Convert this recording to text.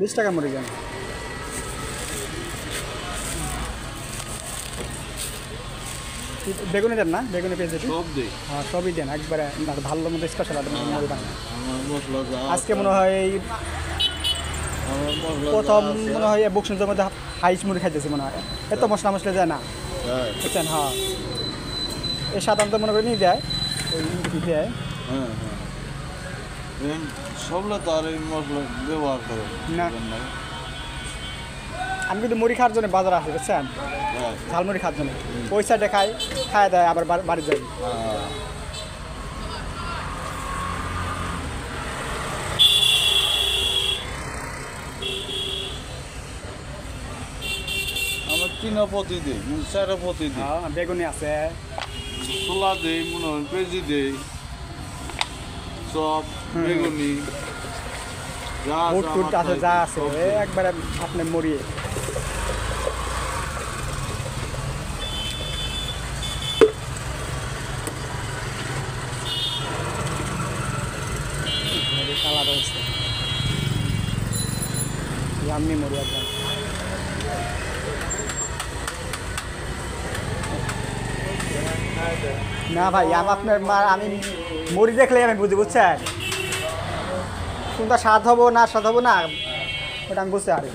20 টাকা মুড়ি দেন। বেগুনি দেন না? বেগুনি পেঁয়াজ সব দেই। হ্যাঁ সবই দেন একবারে ভালো মতো স্পেশাল মুড়ি বানান। আমার মশলা যা আজকে মনে হয় আমার মশলা প্রথম মনে হয় বক্সিংয়ের মধ্যে হাইস মুড়ি খাইতেছি মনে হয়। এত মশলা মশলা যায় না বুঝছেন? হ্যাঁ এই সাধারণত মনে করে নিয়ে যায় ওই দেয়। হ্যাঁ হ্যাঁ সবলা তো আর এই মশলা ব্যবহার করে না আমি কিন্তু মুড়ি খাওয়ার জন্য বাজারে আসি বুঝছেন, ঝালমুড়ি খাওয়ার জন্য ওই সাইডে খায় দেয় আবার বাড়ি যাই। আমার তিন প্রতিদিন চার প্রতিদিন বেগুনি আছে, ছোলা দেই, মনে হয় পেঁয়াজি দেই, সব বেগুনি বুট টুট আছে যা আছে একবারে আপনি মরিয়ে কালার হচ্ছে আমি মরি একদম। না ভাই আপনার আমি মুড়ি দেখলে আমি বুঝি বুঝছেন কোনটা স্বাদ হবো না স্বাদ হবো না ওটা আমি বুঝতে পারি।